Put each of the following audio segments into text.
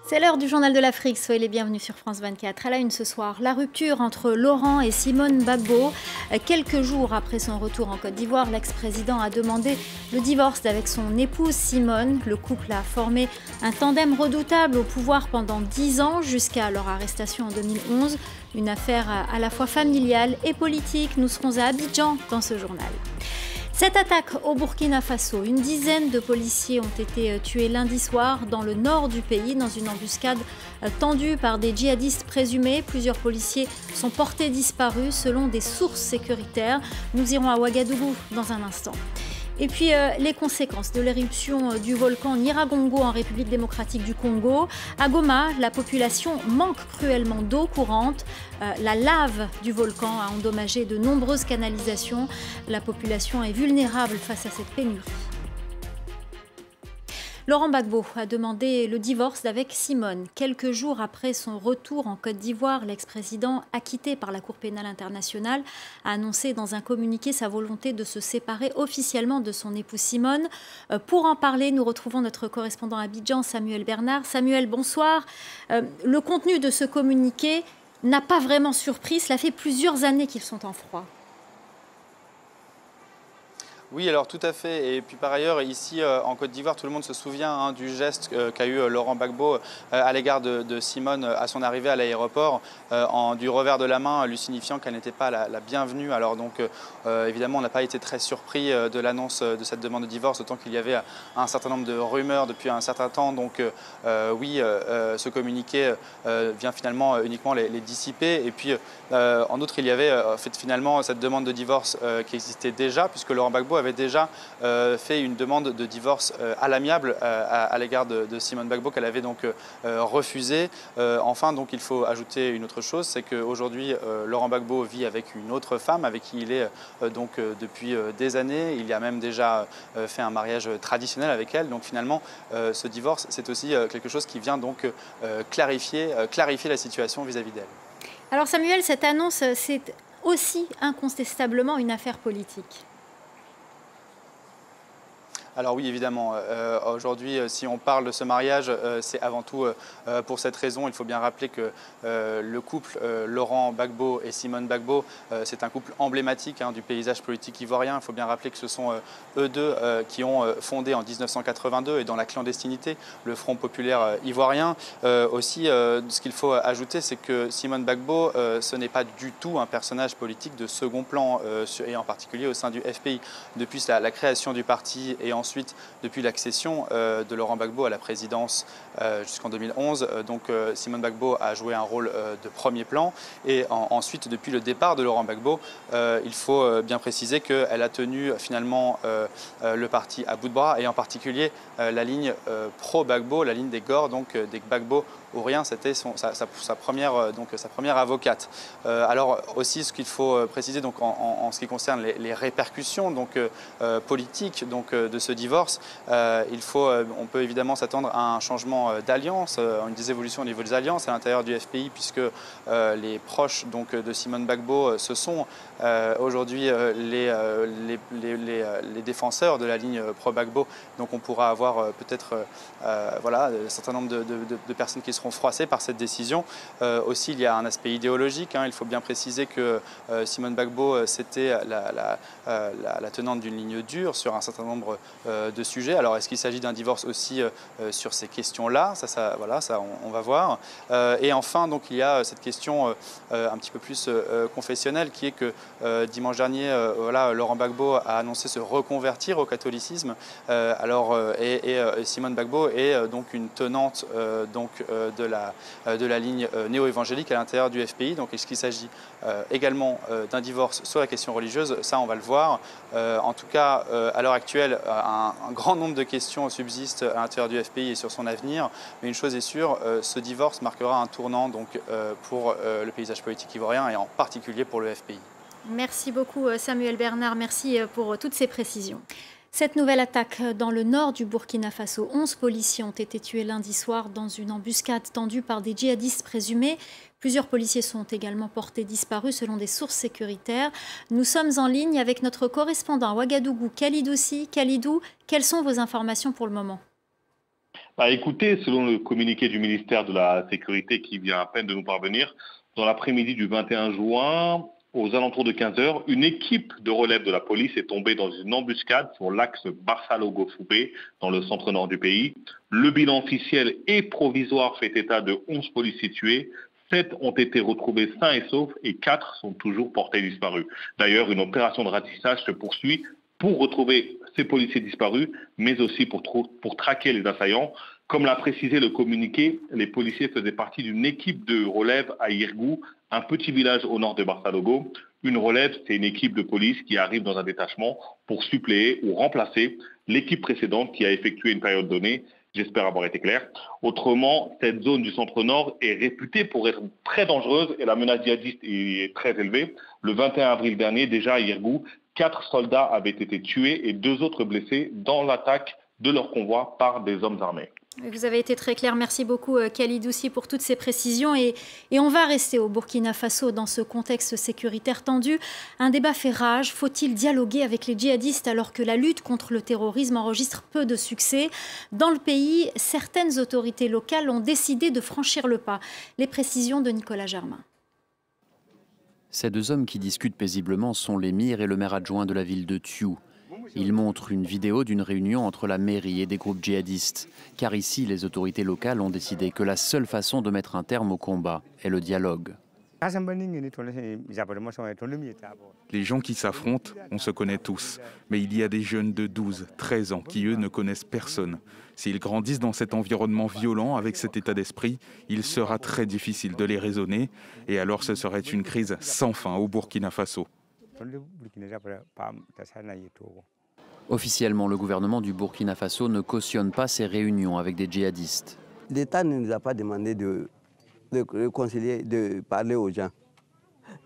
C'est l'heure du journal de l'Afrique, soyez les bienvenus sur France 24. À la une ce soir, la rupture entre Laurent et Simone Gbagbo. Quelques jours après son retour en Côte d'Ivoire, l'ex-président a demandé le divorce avec son épouse Simone. Le couple a formé un tandem redoutable au pouvoir pendant 10 ans jusqu'à leur arrestation en 2011. Une affaire à la fois familiale et politique. Nous serons à Abidjan dans ce journal. Cette attaque au Burkina Faso, une dizaine de policiers ont été tués lundi soir dans le nord du pays dans une embuscade tendue par des djihadistes présumés. Plusieurs policiers sont portés disparus selon des sources sécuritaires. Nous irons à Ouagadougou dans un instant. Et puis les conséquences de l'éruption du volcan Nyiragongo en République démocratique du Congo. À Goma, la population manque cruellement d'eau courante. La lave du volcan a endommagé de nombreuses canalisations. La population est vulnérable face à cette pénurie. Laurent Gbagbo a demandé le divorce avec Simone. Quelques jours après son retour en Côte d'Ivoire, l'ex-président, acquitté par la Cour pénale internationale, a annoncé dans un communiqué sa volonté de se séparer officiellement de son épouse Simone. Pour en parler, nous retrouvons notre correspondant à Abidjan, Samuel Bernard. Samuel, bonsoir. Le contenu de ce communiqué n'a pas vraiment surpris. Cela fait plusieurs années qu'ils sont en froid. Oui, alors tout à fait. Et puis par ailleurs, ici en Côte d'Ivoire, tout le monde se souvient du geste qu'a eu Laurent Gbagbo à l'égard de Simone à son arrivée à l'aéroport, du revers de la main, lui signifiant qu'elle n'était pas la bienvenue. Alors donc évidemment, on n'a pas été très surpris de l'annonce de cette demande de divorce, autant qu'il y avait un certain nombre de rumeurs depuis un certain temps. Donc oui, ce communiqué vient finalement uniquement les dissiper. Et puis en outre, il y avait finalement cette demande de divorce qui existait déjà, puisque Laurent Gbagbo avait déjà fait une demande de divorce à l'amiable à l'égard de Simone Gbagbo qu'elle avait donc refusée. Enfin, donc, il faut ajouter une autre chose, c'est qu'aujourd'hui, Laurent Gbagbo vit avec une autre femme avec qui il est donc depuis des années. Il y a même déjà fait un mariage traditionnel avec elle. Donc finalement, ce divorce, c'est aussi quelque chose qui vient donc clarifier la situation vis-à-vis d'elle. Alors Samuel, cette annonce, c'est aussi incontestablement une affaire politique. Alors oui, évidemment. Aujourd'hui, si on parle de ce mariage, c'est avant tout pour cette raison. Il faut bien rappeler que le couple Laurent Gbagbo et Simone Gbagbo, c'est un couple emblématique du paysage politique ivoirien. Il faut bien rappeler que ce sont eux deux qui ont fondé en 1982 et dans la clandestinité le Front populaire ivoirien. Aussi, ce qu'il faut ajouter, c'est que Simone Gbagbo, ce n'est pas du tout un personnage politique de second plan, et en particulier au sein du FPI. Depuis la création du parti et ensuite, depuis l'accession de Laurent Gbagbo à la présidence jusqu'en 2011, Simone Gbagbo a joué un rôle de premier plan. Et ensuite, depuis le départ de Laurent Gbagbo, il faut bien préciser qu'elle a tenu finalement le parti à bout de bras, et en particulier la ligne pro-Gbagbo, la ligne des Gor, donc des Gbagbo Ouriens, c'était sa première avocate. Alors aussi, ce qu'il faut préciser donc, en ce qui concerne les répercussions politiques de ce divorce, on peut évidemment s'attendre à un changement d'alliance, une désévolution au niveau des alliances à l'intérieur du FPI, puisque les proches de Simone Gbagbo, ce sont aujourd'hui les défenseurs de la ligne pro-Gbagbo. Donc on pourra avoir peut-être un certain nombre de personnes qui seront froissées par cette décision. Aussi, il y a un aspect idéologique. Il faut bien préciser que Simone Gbagbo, c'était la tenante d'une ligne dure sur un certain nombre de sujets. Alors, est-ce qu'il s'agit d'un divorce aussi sur ces questions-là? On va voir. Et enfin, donc, il y a cette question un petit peu plus confessionnelle, qui est que dimanche dernier, Laurent Gbagbo a annoncé se reconvertir au catholicisme. Et Simone Gbagbo est donc une tenante de la ligne néo-évangélique à l'intérieur du FPI. Donc, est-ce qu'il s'agit également d'un divorce sur la question religieuse? Ça, on va le voir. En tout cas, à l'heure actuelle, un grand nombre de questions subsistent à l'intérieur du FPI et sur son avenir. Mais une chose est sûre, ce divorce marquera un tournant pour le paysage politique ivoirien et en particulier pour le FPI. Merci beaucoup Samuel Bernard, merci pour toutes ces précisions. Cette nouvelle attaque dans le nord du Burkina Faso, 11 policiers ont été tués lundi soir dans une embuscade tendue par des djihadistes présumés. Plusieurs policiers sont également portés disparus selon des sources sécuritaires. Nous sommes en ligne avec notre correspondant à Ouagadougou, Khalidou. Khalidou, quelles sont vos informations pour le moment ? Écoutez, selon le communiqué du ministère de la Sécurité qui vient à peine de nous parvenir, dans l'après-midi du 21 juin, aux alentours de 15 heures, une équipe de relève de la police est tombée dans une embuscade sur l'axe Barça-Logo-Foubé, dans le centre-nord du pays. Le bilan officiel et provisoire fait état de 11 policiers tués. 7 ont été retrouvés sains et saufs et 4 sont toujours portés disparus. D'ailleurs, une opération de ratissage se poursuit pour retrouver ces policiers disparus, mais aussi pour traquer les assaillants. Comme l'a précisé le communiqué, les policiers faisaient partie d'une équipe de relève à Irgou, un petit village au nord de Barça-Logo. Une relève, c'est une équipe de police qui arrive dans un détachement pour suppléer ou remplacer l'équipe précédente qui a effectué une période donnée. J'espère avoir été clair. Autrement, cette zone du centre-nord est réputée pour être très dangereuse et la menace djihadiste est très élevée. Le 21 avril dernier, déjà à Irgou, 4 soldats avaient été tués et 2 autres blessés dans l'attaque de leur convoi par des hommes armés. Vous avez été très clair. Merci beaucoup, Khalid Houssi, pour toutes ces précisions. Et on va rester au Burkina Faso dans ce contexte sécuritaire tendu. Un débat fait rage. Faut-il dialoguer avec les djihadistes alors que la lutte contre le terrorisme enregistre peu de succès? Dans le pays, certaines autorités locales ont décidé de franchir le pas. Les précisions de Nicolas Germain. Ces 2 hommes qui discutent paisiblement sont l'émir et le maire adjoint de la ville de Thiou. Ils montrent une vidéo d'une réunion entre la mairie et des groupes djihadistes. Car ici, les autorités locales ont décidé que la seule façon de mettre un terme au combat est le dialogue. Les gens qui s'affrontent, on se connaît tous. Mais il y a des jeunes de 12, 13 ans qui, eux, ne connaissent personne. S'ils grandissent dans cet environnement violent, avec cet état d'esprit, il sera très difficile de les raisonner. Et alors ce serait une crise sans fin au Burkina Faso. Officiellement, le gouvernement du Burkina Faso ne cautionne pas ces réunions avec des djihadistes. L'État ne nous a pas demandé de réconcilier, de parler aux gens.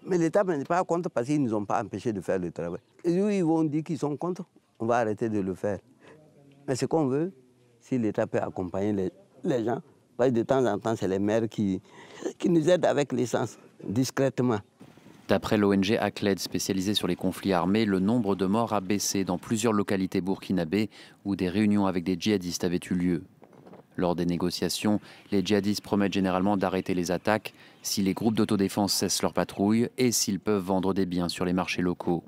Mais l'État n'est pas contre parce qu'ils ne nous ont pas empêchés de faire le travail. Et eux, ils vont dire qu'ils sont contre, on va arrêter de le faire. Mais ce qu'on veut, si l'État peut accompagner les gens, parce que de temps en temps, c'est les maires qui nous aident avec l'essence, discrètement. D'après l'ONG ACLED spécialisée sur les conflits armés, le nombre de morts a baissé dans plusieurs localités burkinabées où des réunions avec des djihadistes avaient eu lieu. Lors des négociations, les djihadistes promettent généralement d'arrêter les attaques si les groupes d'autodéfense cessent leur patrouille et s'ils peuvent vendre des biens sur les marchés locaux.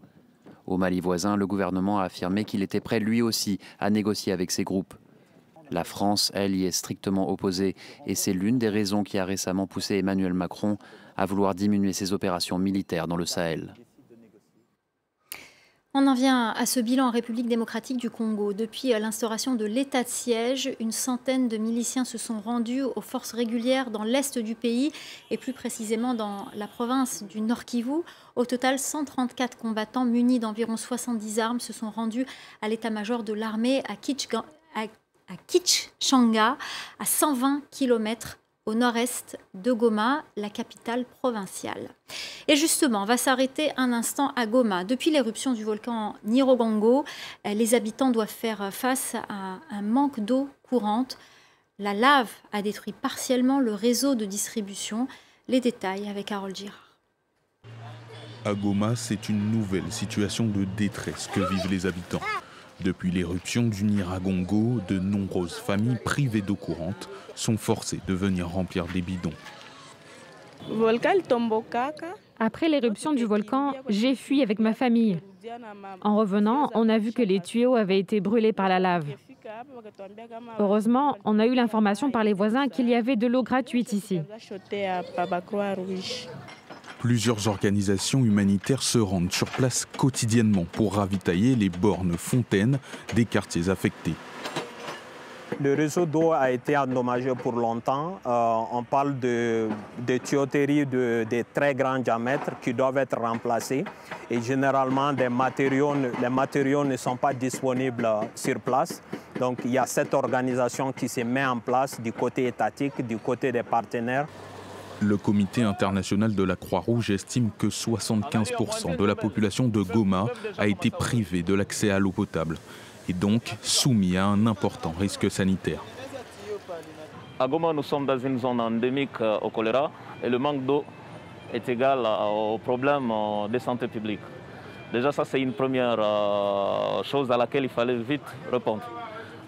Au Mali voisin, le gouvernement a affirmé qu'il était prêt lui aussi à négocier avec ces groupes. La France, elle, y est strictement opposée et c'est l'une des raisons qui a récemment poussé Emmanuel Macron à vouloir diminuer ses opérations militaires dans le Sahel. On en vient à ce bilan en République démocratique du Congo. Depuis l'instauration de l'état de siège, une centaine de miliciens se sont rendus aux forces régulières dans l'est du pays et plus précisément dans la province du Nord Kivu. Au total, 134 combattants munis d'environ 70 armes se sont rendus à l'état-major de l'armée à Kitshanga, à 120 km au nord-est de Goma, la capitale provinciale. Et justement, on va s'arrêter un instant à Goma. Depuis l'éruption du volcan Nyiragongo, les habitants doivent faire face à un manque d'eau courante. La lave a détruit partiellement le réseau de distribution. Les détails avec Harold Girard. À Goma, c'est une nouvelle situation de détresse que vivent les habitants. Depuis l'éruption du Nyiragongo, de nombreuses familles privées d'eau courante sont forcées de venir remplir des bidons. Après l'éruption du volcan, j'ai fui avec ma famille. En revenant, on a vu que les tuyaux avaient été brûlés par la lave. Heureusement, on a eu l'information par les voisins qu'il y avait de l'eau gratuite ici. Plusieurs organisations humanitaires se rendent sur place quotidiennement pour ravitailler les bornes fontaines des quartiers affectés. Le réseau d'eau a été endommagé pour longtemps. On parle de tuyauteries de très grands diamètres qui doivent être remplacés. Et généralement, les matériaux ne sont pas disponibles sur place. Donc il y a cette organisation qui se met en place du côté étatique, du côté des partenaires. Le Comité international de la Croix-Rouge estime que 75% de la population de Goma a été privée de l'accès à l'eau potable et donc soumis à un important risque sanitaire. À Goma, nous sommes dans une zone endémique au choléra et le manque d'eau est égal au problème de santé publique. Déjà, ça, c'est une première chose à laquelle il fallait vite répondre.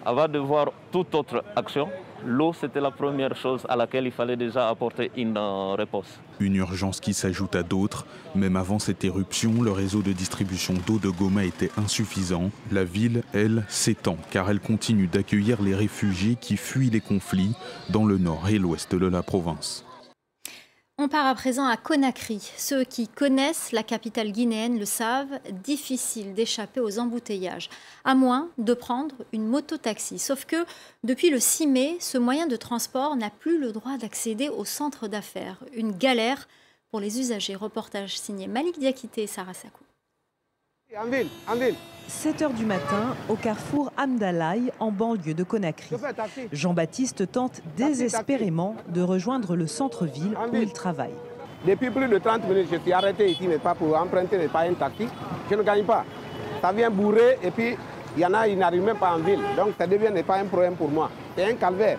Avant de voir toute autre action, l'eau, c'était la première chose à laquelle il fallait déjà apporter une réponse. Une urgence qui s'ajoute à d'autres. Même avant cette éruption, le réseau de distribution d'eau de Goma était insuffisant. La ville, elle, s'étend car elle continue d'accueillir les réfugiés qui fuient les conflits dans le nord et l'ouest de la province. On part à présent à Conakry. Ceux qui connaissent la capitale guinéenne le savent, difficile d'échapper aux embouteillages, à moins de prendre une moto-taxi. Sauf que depuis le 6 mai, ce moyen de transport n'a plus le droit d'accéder au centre d'affaires. Une galère pour les usagers. Reportage signé Malik Diakité et Sarah Sakou. En ville. 7 h du matin, au carrefour Amdalaï, en banlieue de Conakry. Jean-Baptiste tente désespérément de rejoindre le centre-ville où il travaille. Depuis plus de 30 minutes, je suis arrêté ici, mais pas pour emprunter, mais pas un taxi. Je ne gagne pas. Ça vient bourrer et puis il y en a, ils n'arrivent même pas en ville. Donc ça devient pas un problème pour moi. C'est un calvaire.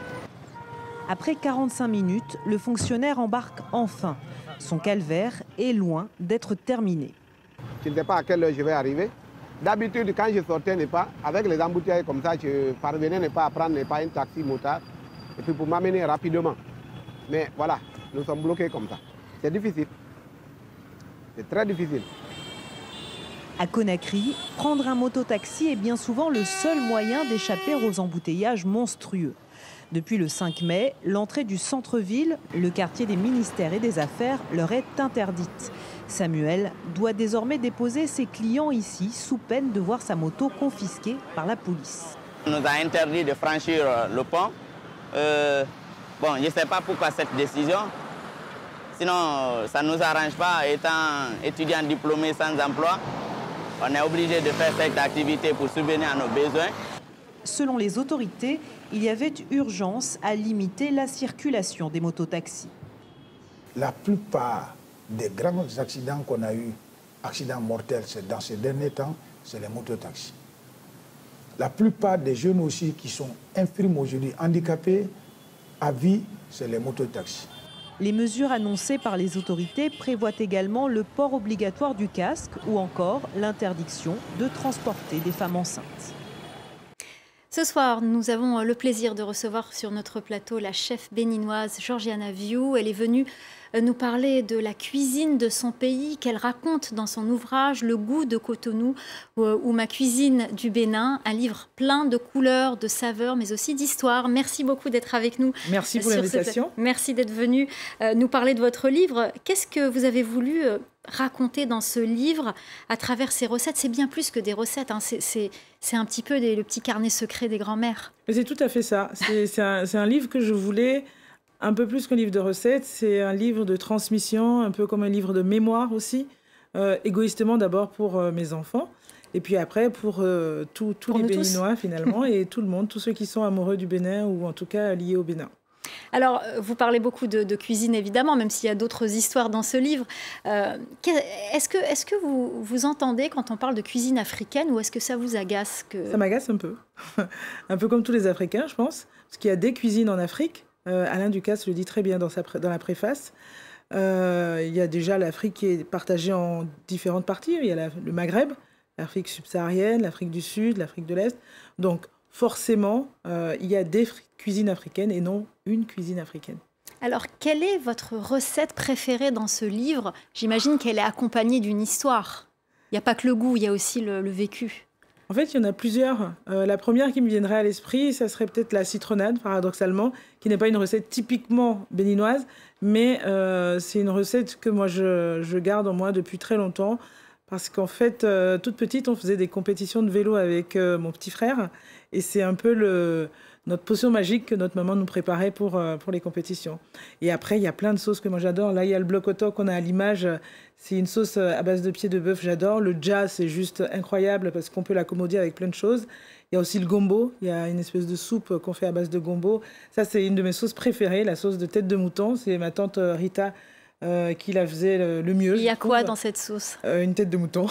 Après 45 minutes, le fonctionnaire embarque enfin. Son calvaire est loin d'être terminé. Je ne sais pas à quelle heure je vais arriver. D'habitude, quand je sortais, avec les embouteillages comme ça, je parvenais pas à prendre un taxi motard et puis pour m'amener rapidement. Mais voilà, nous sommes bloqués comme ça. C'est difficile. C'est très difficile. À Conakry, prendre un mototaxi est bien souvent le seul moyen d'échapper aux embouteillages monstrueux. Depuis le 5 mai, l'entrée du centre-ville, le quartier des ministères et des affaires, leur est interdite. Samuel doit désormais déposer ses clients ici sous peine de voir sa moto confisquée par la police. On nous a interdit de franchir le pont. Je ne sais pas pourquoi cette décision. Sinon, ça ne nous arrange pas. Étant étudiant diplômé sans emploi, on est obligé de faire cette activité pour subvenir à nos besoins. Selon les autorités, il y avait urgence à limiter la circulation des mototaxis. La plupart des grands accidents qu'on a eus, accidents mortels, dans ces derniers temps, c'est les mototaxis. La plupart des jeunes aussi qui sont infirmes aujourd'hui, handicapés, à vie, c'est les mototaxis. Les mesures annoncées par les autorités prévoient également le port obligatoire du casque ou encore l'interdiction de transporter des femmes enceintes. Ce soir, nous avons le plaisir de recevoir sur notre plateau la chef béninoise Georgiana Viu. Elle est venue nous parler de la cuisine de son pays qu'elle raconte dans son ouvrage Le goût de Cotonou ou Ma cuisine du Bénin, un livre plein de couleurs, de saveurs, mais aussi d'histoires. Merci beaucoup d'être avec nous. Merci pour l'invitation. Merci d'être venu nous parler de votre livre. Qu'est-ce que vous avez voulu raconter dans ce livre à travers ces recettes? C'est bien plus que des recettes, hein. C'est un petit peu le petit carnet secret des grands-mères. C'est tout à fait ça. C'est un livre que je voulais, un peu plus qu'un livre de recettes, c'est un livre de transmission, un peu comme un livre de mémoire aussi, égoïstement d'abord pour mes enfants, et puis après pour tous les Béninois finalement, et tout le monde, tous ceux qui sont amoureux du Bénin ou en tout cas liés au Bénin. Alors, vous parlez beaucoup de cuisine, évidemment, même s'il y a d'autres histoires dans ce livre. Est-ce que vous entendez quand on parle de cuisine africaine ou est-ce que ça vous agace Ça m'agace un peu. Un peu comme tous les Africains, je pense. Parce qu'il y a des cuisines en Afrique. Alain Ducasse le dit très bien dans la préface. Il y a déjà l'Afrique qui est partagée en différentes parties. Il y a le Maghreb, l'Afrique subsaharienne, l'Afrique du Sud, l'Afrique de l'Est. Donc, forcément, il y a des cuisines africaines et non une cuisine africaine. Alors, quelle est votre recette préférée dans ce livre? J'imagine qu'elle est accompagnée d'une histoire. Il n'y a pas que le goût, il y a aussi le vécu. En fait, il y en a plusieurs. La première qui me viendrait à l'esprit, ça serait peut-être la citronnade, paradoxalement, qui n'est pas une recette typiquement béninoise, mais c'est une recette que moi, je garde en moi depuis très longtemps. Parce qu'en fait, toute petite, on faisait des compétitions de vélo avec mon petit frère. Et c'est un peu notre potion magique que notre maman nous préparait pour les compétitions. Et après, il y a plein de sauces que moi j'adore. Là, il y a le bloc au qu'on a à l'image. C'est une sauce à base de pieds de bœuf, j'adore. Le dja, c'est juste incroyable parce qu'on peut l'accommoder avec plein de choses. Il y a aussi le gombo. Il y a une espèce de soupe qu'on fait à base de gombo. Ça, c'est une de mes sauces préférées, la sauce de tête de mouton. C'est ma tante Rita qui la faisait le mieux. Il y a quoi dans cette sauce? Une tête de mouton.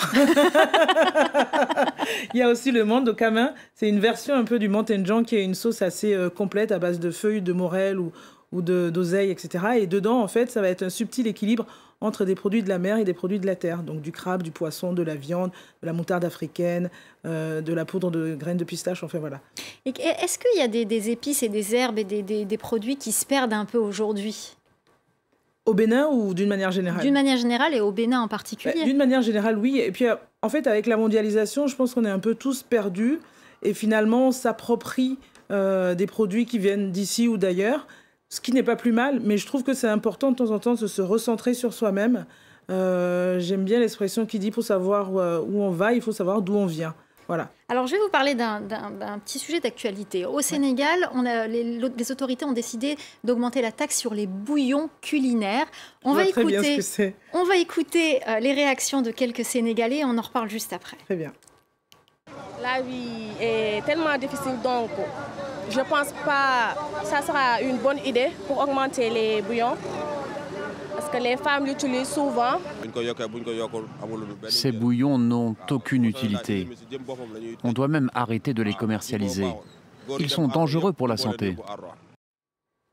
Il y a aussi le mande au camin. C'est une version un peu du mantenjan qui est une sauce assez complète à base de feuilles de morel ou d'oseille, etc. Et dedans, en fait, ça va être un subtil équilibre entre des produits de la mer et des produits de la terre. Donc du crabe, du poisson, de la viande, de la moutarde africaine, de la poudre de graines de pistache, enfin voilà. Est-ce qu'il y a des épices et des herbes et des produits qui se perdent un peu aujourd'hui ? Au Bénin ou d'une manière générale ? D'une manière générale et au Bénin en particulier. D'une manière générale, oui. Et puis, en fait, avec la mondialisation, je pense qu'on est un peu tous perdus. Et finalement, on s'approprie des produits qui viennent d'ici ou d'ailleurs, ce qui n'est pas plus mal. Mais je trouve que c'est important de temps en temps de se recentrer sur soi-même. J'aime bien l'expression qui dit pour savoir où on va, il faut savoir d'où on vient. Voilà. Alors, je vais vous parler d'un petit sujet d'actualité. Au Sénégal, les autorités ont décidé d'augmenter la taxe sur les bouillons culinaires. On va écouter les réactions de quelques Sénégalais et on en reparle juste après. Très bien. La vie est tellement difficile, donc je ne pense pas que ça sera une bonne idée pour augmenter les bouillons. Parce que les femmes l'utilisent souvent. Ces bouillons n'ont aucune utilité. On doit même arrêter de les commercialiser. Ils sont dangereux pour la santé.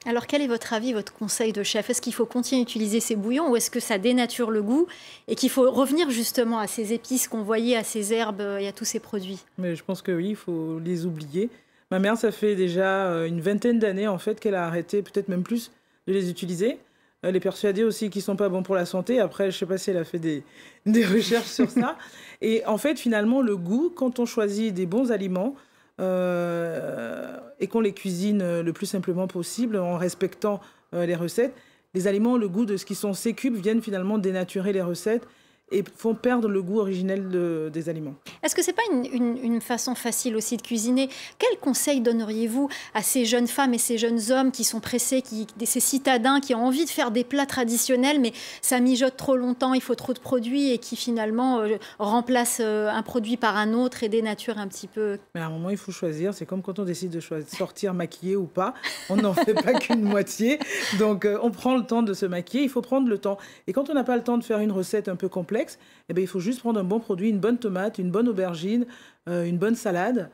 Alors, quel est votre avis, votre conseil de chef ? Est-ce qu'il faut continuer d'utiliser ces bouillons ou est-ce que ça dénature le goût et qu'il faut revenir justement à ces épices qu'on voyait, à ces herbes et à tous ces produits ? Mais je pense que oui, il faut les oublier. Ma mère, ça fait déjà une vingtaine d'années en fait qu'elle a arrêté, peut-être même plus, de les utiliser. Elle est persuadée aussi qu'ils ne sont pas bons pour la santé. Après, je ne sais pas si elle a fait des recherches sur ça. Et en fait, finalement, le goût, quand on choisit des bons aliments et qu'on les cuisine le plus simplement possible en respectant les recettes, les aliments, le goût de ce qui sont sécubes viennent finalement dénaturer les recettes et font perdre le goût originel des aliments. Est-ce que ce n'est pas une façon facile aussi de cuisiner ? Quel conseil donneriez-vous à ces jeunes femmes et ces jeunes hommes qui sont pressés, ces citadins qui ont envie de faire des plats traditionnels, mais ça mijote trop longtemps, il faut trop de produits et qui finalement remplacent un produit par un autre et dénaturent un petit peu ? Mais à un moment, il faut choisir. C'est comme quand on décide de sortir maquillé ou pas. On n'en fait pas qu'une moitié. Donc, on prend le temps de se maquiller. Il faut prendre le temps. Et quand on n'a pas le temps de faire une recette un peu complexe, eh bien, il faut juste prendre un bon produit, une bonne tomate, une bonne aubergine, une bonne salade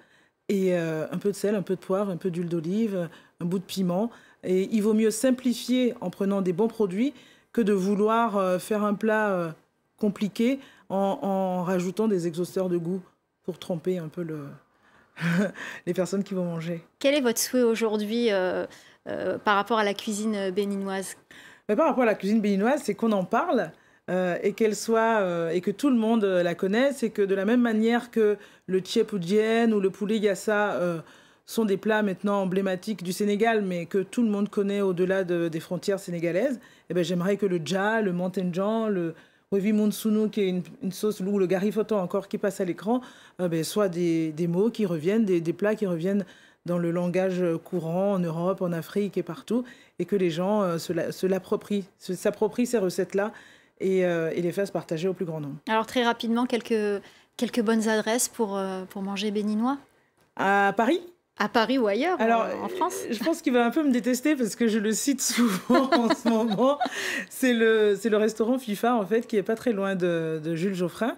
et un peu de sel, un peu de poivre, un peu d'huile d'olive, un bout de piment. Et il vaut mieux simplifier en prenant des bons produits que de vouloir faire un plat compliqué en rajoutant des exhausteurs de goût pour tromper un peu les personnes qui vont manger. Quel est votre souhait aujourd'hui par rapport à la cuisine béninoise ? Par rapport à la cuisine béninoise, c'est qu'on en parle. Et qu'elle soit et que tout le monde la connaisse et que de la même manière que le tchèpoudjienne ou le poulet yassa sont des plats maintenant emblématiques du Sénégal mais que tout le monde connaît au-delà des frontières sénégalaises, eh ben, j'aimerais que le dja, le mantenjan, le wevi munsunu qui est une sauce ou le garifoto encore qui passe à l'écran soient des mots qui reviennent, des plats qui reviennent dans le langage courant en Europe, en Afrique et partout et que les gens s'approprient ces recettes-là et les faire se partager au plus grand nombre. Alors très rapidement, quelques bonnes adresses pour manger béninois ? À Paris ? À Paris ou ailleurs, alors, en France ? Je pense qu'il va un peu me détester parce que je le cite souvent en ce moment. C'est le restaurant FIFA, en fait, qui n'est pas très loin de Jules Geoffrin.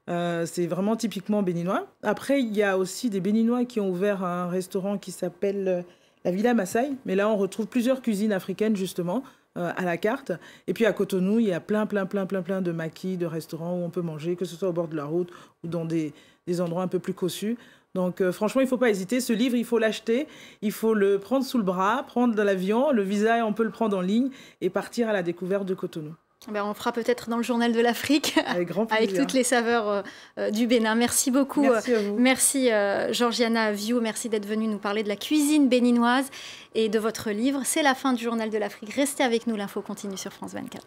C'est vraiment typiquement béninois. Après, il y a aussi des béninois qui ont ouvert un restaurant qui s'appelle la Villa Maasai. Mais là, on retrouve plusieurs cuisines africaines, justement, à la carte. Et puis à Cotonou, il y a plein de maquis, de restaurants où on peut manger, que ce soit au bord de la route ou dans des endroits un peu plus cossus. Donc franchement, il ne faut pas hésiter. Ce livre, il faut l'acheter, il faut le prendre sous le bras, prendre de l'avion, le visa, on peut le prendre en ligne et partir à la découverte de Cotonou. On fera peut-être dans le Journal de l'Afrique, avec grand plaisir. Avec toutes les saveurs du Bénin. Merci beaucoup. Merci à vous. Merci Georgiana Viou, merci d'être venue nous parler de la cuisine béninoise et de votre livre. C'est la fin du Journal de l'Afrique. Restez avec nous, l'info continue sur France 24.